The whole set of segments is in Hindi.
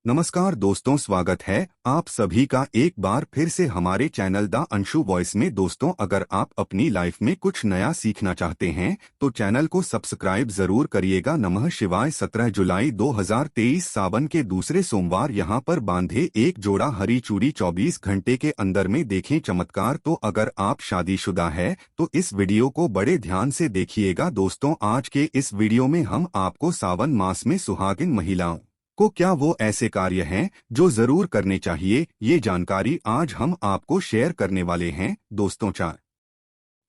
नमस्कार दोस्तों, स्वागत है आप सभी का एक बार फिर से हमारे चैनल द अंशु वॉइस में। दोस्तों, अगर आप अपनी लाइफ में कुछ नया सीखना चाहते हैं तो चैनल को सब्सक्राइब जरूर करिएगा। नमः शिवाय। 17 जुलाई 2023 सावन के दूसरे सोमवार यहाँ पर बांधे एक जोड़ा हरी चूड़ी 24 घंटे के अंदर में देखें चमत्कार। तो अगर आप शादीशुदा है तो इस वीडियो को बड़े ध्यान से देखिएगा। दोस्तों, आज के इस वीडियो में हम आपको सावन मास में सुहागिन महिलाओं को क्या वो ऐसे कार्य हैं जो जरूर करने चाहिए, ये जानकारी आज हम आपको शेयर करने वाले हैं। दोस्तों, 4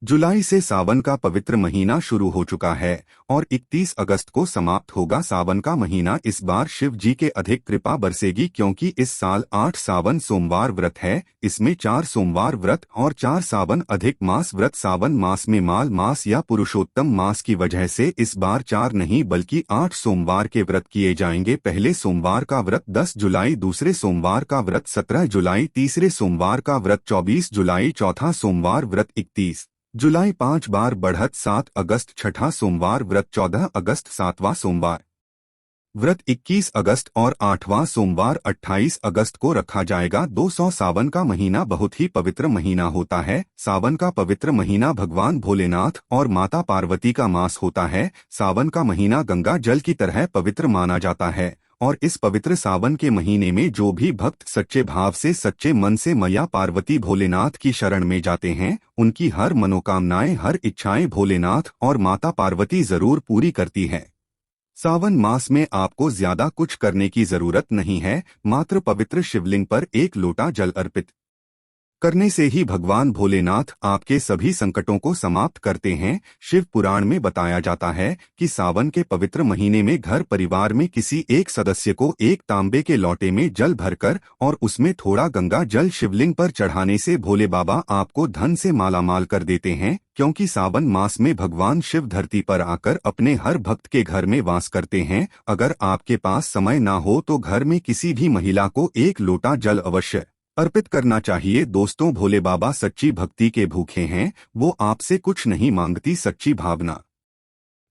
जुलाई से सावन का पवित्र महीना शुरू हो चुका है और 31 अगस्त को समाप्त होगा। सावन का महीना इस बार शिव जी के अधिक कृपा बरसेगी क्योंकि इस साल 8 सावन सोमवार व्रत है। इसमें 4 सोमवार व्रत और 4 सावन अधिक मास व्रत। सावन मास में माल मास या पुरुषोत्तम मास की वजह से इस बार 4 नहीं बल्कि 8 सोमवार के व्रत किए जाएंगे। पहले सोमवार का व्रत 10 जुलाई, दूसरे सोमवार का व्रत 17 जुलाई, तीसरे सोमवार का व्रत 24 जुलाई, चौथा सोमवार व्रत 31 जुलाई, 5 बार बढ़त 7 अगस्त, छठा सोमवार व्रत 14 अगस्त, 7वां सोमवार व्रत 21 अगस्त और 8वां सोमवार 28 अगस्त को रखा जाएगा। 200 सावन का महीना बहुत ही पवित्र महीना होता है। सावन का पवित्र महीना भगवान भोलेनाथ और माता पार्वती का मास होता है। सावन का महीना गंगा जल की तरह पवित्र माना जाता है और इस पवित्र सावन के महीने में जो भी भक्त सच्चे भाव से सच्चे मन से मैया पार्वती भोलेनाथ की शरण में जाते हैं, उनकी हर मनोकामनाएं हर इच्छाएं भोलेनाथ और माता पार्वती जरूर पूरी करती है। सावन मास में आपको ज्यादा कुछ करने की जरूरत नहीं है, मात्र पवित्र शिवलिंग पर एक लोटा जल अर्पित करने से ही भगवान भोलेनाथ आपके सभी संकटों को समाप्त करते हैं। शिव पुराण में बताया जाता है कि सावन के पवित्र महीने में घर परिवार में किसी एक सदस्य को एक तांबे के लोटे में जल भरकर और उसमें थोड़ा गंगा जल शिवलिंग पर चढ़ाने से भोले बाबा आपको धन से मालामाल कर देते हैं। क्योंकि सावन मास में भगवान शिव धरती पर आकर अपने हर भक्त के घर में वास करते हैं। अगर आपके पास समय ना हो तो घर में किसी भी महिला को एक लोटा जल अवश्य अर्पित करना चाहिए। दोस्तों, भोले बाबा सच्ची भक्ति के भूखे हैं। वो आपसे कुछ नहीं मांगती, सच्ची भावना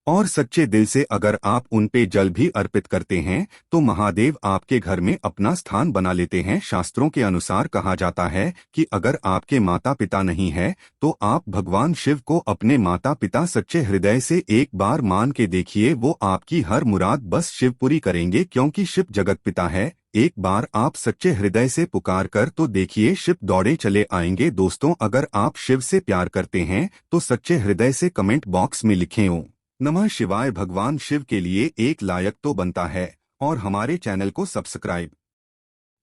और सच्चे दिल से अगर आप उन पे जल भी अर्पित करते हैं तो महादेव आपके घर में अपना स्थान बना लेते हैं। शास्त्रों के अनुसार कहा जाता है कि अगर आपके माता पिता नहीं है तो आप भगवान शिव को अपने माता पिता सच्चे हृदय से एक बार मान के देखिए, वो आपकी हर मुराद बस शिव पूरी करेंगे। क्योंकि शिव जगत पिता है। एक बार आप सच्चे हृदय से पुकार कर तो देखिए, शिव दौड़े चले आएंगे। दोस्तों, अगर आप शिव से प्यार करते हैं तो सच्चे हृदय से कमेंट बॉक्स में लिखें ओम नमः शिवाय। भगवान शिव के लिए एक लायक तो बनता है। और हमारे चैनल को सब्सक्राइब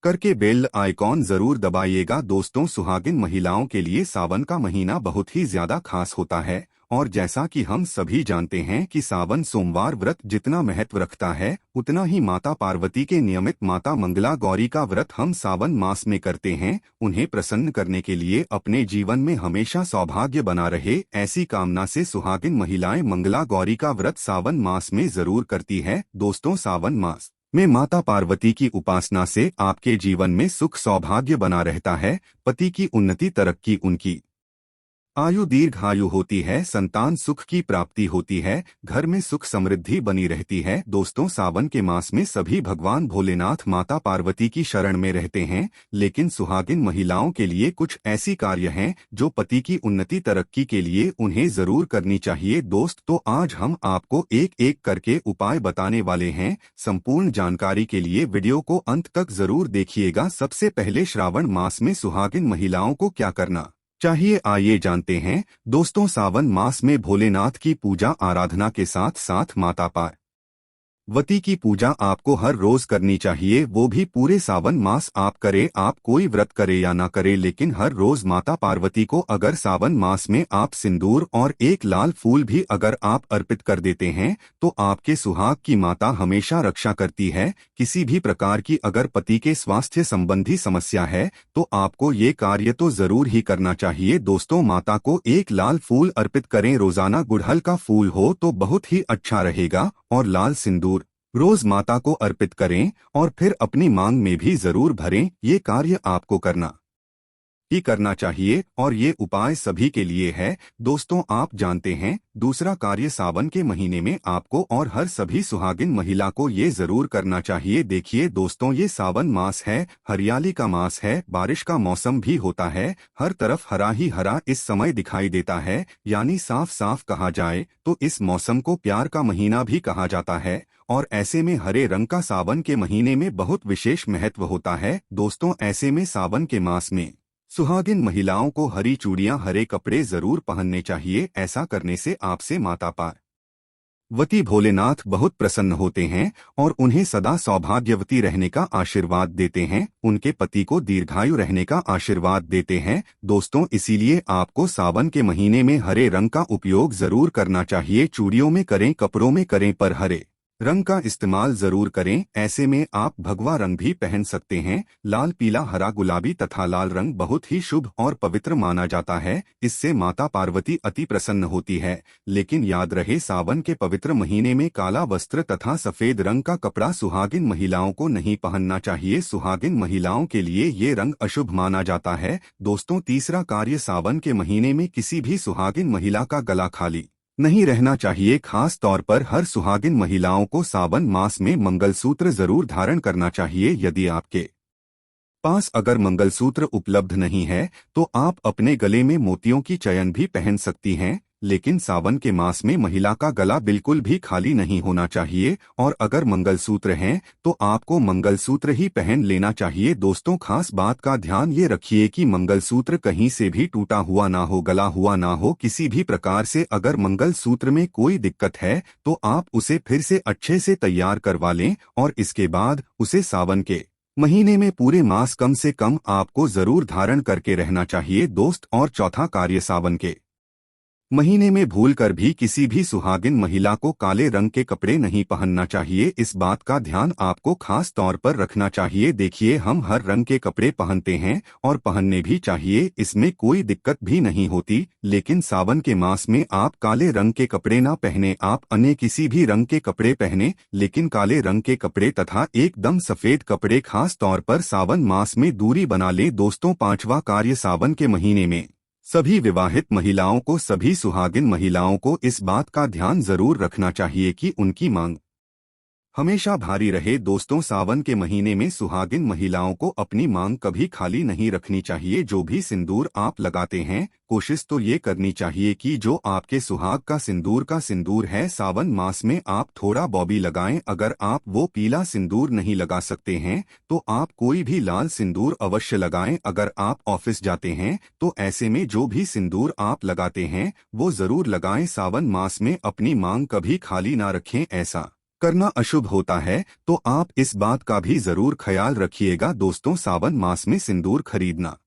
करके बेल आइकॉन जरूर दबाइएगा। दोस्तों, सुहागिन महिलाओं के लिए सावन का महीना बहुत ही ज्यादा खास होता है और जैसा कि हम सभी जानते हैं कि सावन सोमवार व्रत जितना महत्व रखता है उतना ही माता पार्वती के नियमित माता मंगला गौरी का व्रत हम सावन मास में करते हैं। उन्हें प्रसन्न करने के लिए अपने जीवन में हमेशा सौभाग्य बना रहे, ऐसी कामना से सुहागिन महिलाएं मंगला गौरी का व्रत सावन मास में जरूर करती है। दोस्तों, सावन मास में माता पार्वती की उपासना से आपके जीवन में सुख सौभाग्य बना रहता है, पति की उन्नति तरक्की, उनकी आयु दीर्घायु होती है, संतान सुख की प्राप्ति होती है, घर में सुख समृद्धि बनी रहती है। दोस्तों, सावन के मास में सभी भगवान भोलेनाथ माता पार्वती की शरण में रहते हैं, लेकिन सुहागिन महिलाओं के लिए कुछ ऐसी कार्य हैं जो पति की उन्नति तरक्की के लिए उन्हें जरूर करनी चाहिए। दोस्त, तो आज हम आपको एक एक करके उपाय बताने वाले हैं। संपूर्ण जानकारी के लिए वीडियो को अंत तक जरूर देखिएगा। सबसे पहले श्रावण मास में सुहागिन महिलाओं को क्या करना चाहिए, आइए जानते हैं। दोस्तों, सावन मास में भोलेनाथ की पूजा आराधना के साथ साथ माता पार्वती की पूजा आपको हर रोज करनी चाहिए, वो भी पूरे सावन मास। आप करें, आप कोई व्रत करे या ना करे, लेकिन हर रोज माता पार्वती को अगर सावन मास में आप सिंदूर और एक लाल फूल भी अगर आप अर्पित कर देते हैं तो आपके सुहाग की माता हमेशा रक्षा करती है। किसी भी प्रकार की अगर पति के स्वास्थ्य संबंधी समस्या है तो आपको ये कार्य तो जरूर ही करना चाहिए। दोस्तों, माता को एक लाल फूल अर्पित करें। रोजाना गुड़हल का फूल हो तो बहुत ही अच्छा रहेगा और लाल सिंदूर रोज माता को अर्पित करें और फिर अपनी मांग में भी जरूर भरें। ये कार्य आपको करना ही करना चाहिए और ये उपाय सभी के लिए है। दोस्तों, आप जानते हैं, दूसरा कार्य सावन के महीने में आपको और हर सभी सुहागिन महिला को ये जरूर करना चाहिए। देखिए दोस्तों, ये सावन मास है, हरियाली का मास है, बारिश का मौसम भी होता है, हर तरफ हरा ही हरा इस समय दिखाई देता है। यानी साफ साफ कहा जाए तो इस मौसम को प्यार का महीना भी कहा जाता है और ऐसे में हरे रंग का सावन के महीने में बहुत विशेष महत्व होता है। दोस्तों, ऐसे में सावन के मास में सुहागिन महिलाओं को हरी चूड़ियां, हरे कपड़े जरूर पहनने चाहिए। ऐसा करने से आपसे माता पार्वती भोलेनाथ बहुत प्रसन्न होते हैं और उन्हें सदा सौभाग्यवती रहने का आशीर्वाद देते हैं, उनके पति को दीर्घायु रहने का आशीर्वाद देते हैं। दोस्तों, इसीलिए आपको सावन के महीने में हरे रंग का उपयोग जरूर करना चाहिए। चूड़ियों में करें, कपड़ों में करें, पर हरे रंग का इस्तेमाल जरूर करें। ऐसे में आप भगवा रंग भी पहन सकते हैं। लाल, पीला, हरा, गुलाबी तथा लाल रंग बहुत ही शुभ और पवित्र माना जाता है। इससे माता पार्वती अति प्रसन्न होती है। लेकिन याद रहे, सावन के पवित्र महीने में काला वस्त्र तथा सफेद रंग का कपड़ा सुहागिन महिलाओं को नहीं पहनना चाहिए। सुहागिन महिलाओं के लिए ये रंग अशुभ माना जाता है। दोस्तों, तीसरा कार्य सावन के महीने में किसी भी सुहागिन महिला का गला खाली नहीं रहना चाहिए। खास तौर पर हर सुहागिन महिलाओं को सावन मास में मंगलसूत्र जरूर धारण करना चाहिए। यदि आपके पास अगर मंगलसूत्र उपलब्ध नहीं है तो आप अपने गले में मोतियों की चयन भी पहन सकती हैं। लेकिन सावन के मास में महिला का गला बिल्कुल भी खाली नहीं होना चाहिए और अगर मंगलसूत्र हैं तो आपको मंगलसूत्र ही पहन लेना चाहिए। दोस्तों, खास बात का ध्यान ये रखिए कि मंगलसूत्र कहीं से भी टूटा हुआ ना हो, गला हुआ ना हो। किसी भी प्रकार से अगर मंगलसूत्र में कोई दिक्कत है तो आप उसे फिर से अच्छे से तैयार करवा लें और इसके बाद उसे सावन के महीने में पूरे मास कम से कम आपको जरूर धारण करके रहना चाहिए। दोस्त, और चौथा कार्य सावन के महीने में भूलकर भी किसी भी सुहागिन महिला को काले रंग के कपड़े नहीं पहनना चाहिए। इस बात का ध्यान आपको खास तौर पर रखना चाहिए। देखिए, हम हर रंग के कपड़े पहनते हैं और पहनने भी चाहिए, इसमें कोई दिक्कत भी नहीं होती। लेकिन सावन के मास में आप काले रंग के कपड़े ना पहने, आप अन्य किसी भी रंग के कपड़े पहने, लेकिन काले रंग के कपड़े तथा एकदम सफेद कपड़े खास तौर पर सावन मास में दूरी बना ले। दोस्तों, पांचवा कार्य सावन के महीने में सभी विवाहित महिलाओं को, सभी सुहागिन महिलाओं को इस बात का ध्यान जरूर रखना चाहिए कि उनकी मांग हमेशा भारी रहे। दोस्तों, सावन के महीने में सुहागिन महिलाओं को अपनी मांग कभी खाली नहीं रखनी चाहिए। जो भी सिंदूर आप लगाते हैं, कोशिश तो ये करनी चाहिए कि जो आपके सुहाग का सिंदूर है, सावन मास में आप थोड़ा बॉबी लगाएं। अगर आप वो पीला सिंदूर नहीं लगा सकते हैं तो आप कोई भी लाल सिंदूर अवश्य लगाएं। अगर आप ऑफिस जाते हैं तो ऐसे में जो भी सिंदूर आप लगाते हैं वो जरूर लगाएं। सावन मास में अपनी मांग कभी खाली ना रखें, ऐसा करना अशुभ होता है, तो आप इस बात का भी जरूर ख्याल रखिएगा। दोस्तों, सावन मास में सिंदूर खरीदना,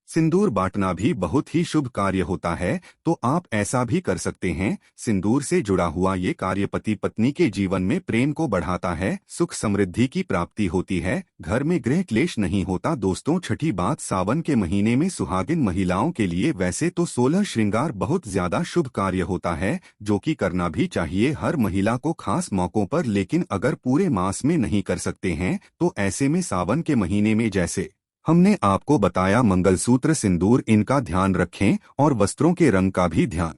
सिंदूर बांटना भी बहुत ही शुभ कार्य होता है, तो आप ऐसा भी कर सकते हैं। सिंदूर से जुड़ा हुआ ये कार्य पति पत्नी के जीवन में प्रेम को बढ़ाता है, सुख समृद्धि की प्राप्ति होती है, घर में गृह क्लेश नहीं होता। दोस्तों, छठी बात, सावन के महीने में सुहागिन महिलाओं के लिए वैसे तो 16 श्रृंगार बहुत ज्यादा शुभ कार्य होता है, जो कि करना भी चाहिए हर महिला को खास मौकों पर। लेकिन अगर पूरे मास में नहीं कर सकते हैं तो ऐसे में सावन के महीने में जैसे हमने आपको बताया, मंगलसूत्र, सिंदूर, इनका ध्यान रखें और वस्त्रों के रंग का भी ध्यान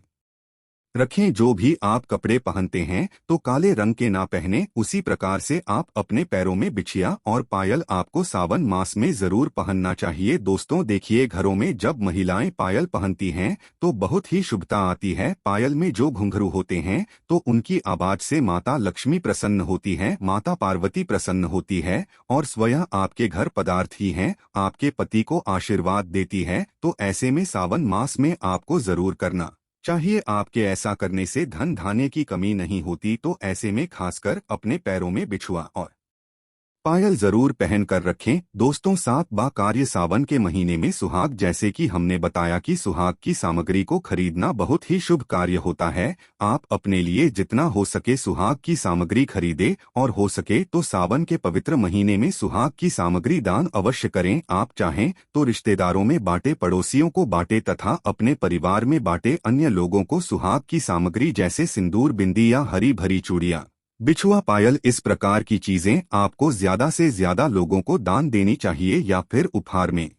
रखें। जो भी आप कपड़े पहनते हैं तो काले रंग के ना पहने। उसी प्रकार से आप अपने पैरों में बिछिया और पायल आपको सावन मास में जरूर पहनना चाहिए। दोस्तों, देखिए, घरों में जब महिलाएं पायल पहनती हैं तो बहुत ही शुभता आती है। पायल में जो घुंघरू होते हैं तो उनकी आवाज से माता लक्ष्मी प्रसन्न होती है, माता पार्वती प्रसन्न होती है और स्वयं आपके घर पदार्थ ही हैं, आपके पति को आशीर्वाद देती है। तो ऐसे में सावन मास में आपको जरूर करना चाहिए। आपके ऐसा करने से धन धान्य की कमी नहीं होती। तो ऐसे में खासकर अपने पैरों में बिछुआ और पायल जरूर पहन कर रखें। दोस्तों, 7 कार्य सावन के महीने में सुहाग, जैसे कि हमने बताया कि सुहाग की सामग्री को खरीदना बहुत ही शुभ कार्य होता है। आप अपने लिए जितना हो सके सुहाग की सामग्री खरीदें और हो सके तो सावन के पवित्र महीने में सुहाग की सामग्री दान अवश्य करें। आप चाहें तो रिश्तेदारों में बांटे, पड़ोसियों को बांटे तथा अपने परिवार में बांटे। अन्य लोगों को सुहाग की सामग्री जैसे सिंदूर, बिंदी या हरी भरी चूड़ियां, बिछुआ, पायल, इस प्रकार की चीजें आपको ज्यादा से ज्यादा लोगों को दान देनी चाहिए या फिर उपहार में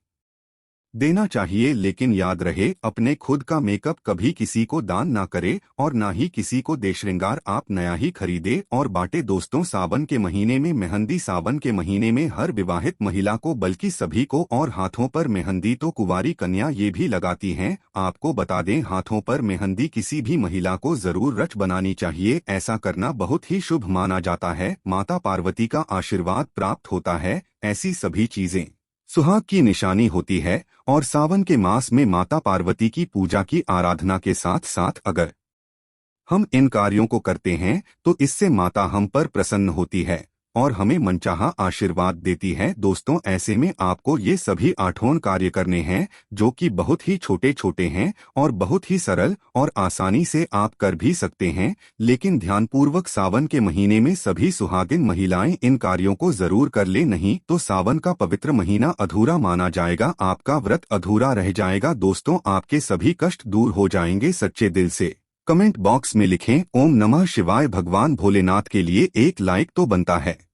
देना चाहिए। लेकिन याद रहे, अपने खुद का मेकअप कभी किसी को दान ना करे और ना ही किसी को दे। श्रृंगार आप नया ही खरीदे और बांटे। दोस्तों, सावन के महीने में मेहंदी। सावन के महीने में हर विवाहित महिला को, बल्कि सभी को, और हाथों पर मेहंदी तो कुंवारी कन्या ये भी लगाती हैं। आपको बता दें, हाथों पर मेहंदी किसी भी महिला को जरूर रच बनानी चाहिए। ऐसा करना बहुत ही शुभ माना जाता है। माता पार्वती का आशीर्वाद प्राप्त होता है। ऐसी सभी चीजें सुहाग की निशानी होती है। और सावन के मास में माता पार्वती की पूजा की आराधना के साथ साथ अगर हम इन कार्यों को करते हैं तो इससे माता हम पर प्रसन्न होती है और हमें मनचाहा आशीर्वाद देती है। दोस्तों, ऐसे में आपको ये सभी 8 कार्य करने हैं जो कि बहुत ही छोटे छोटे हैं और बहुत ही सरल और आसानी से आप कर भी सकते हैं। लेकिन ध्यानपूर्वक सावन के महीने में सभी सुहागिन महिलाएं इन कार्यों को जरूर कर ले, नहीं तो सावन का पवित्र महीना अधूरा माना जाएगा, आपका व्रत अधूरा रह जाएगा। दोस्तों, आपके सभी कष्ट दूर हो जाएंगे सच्चे दिल से। कमेंट बॉक्स में लिखें ओम नमः शिवाय। भगवान भोलेनाथ के लिए एक लाइक तो बनता है।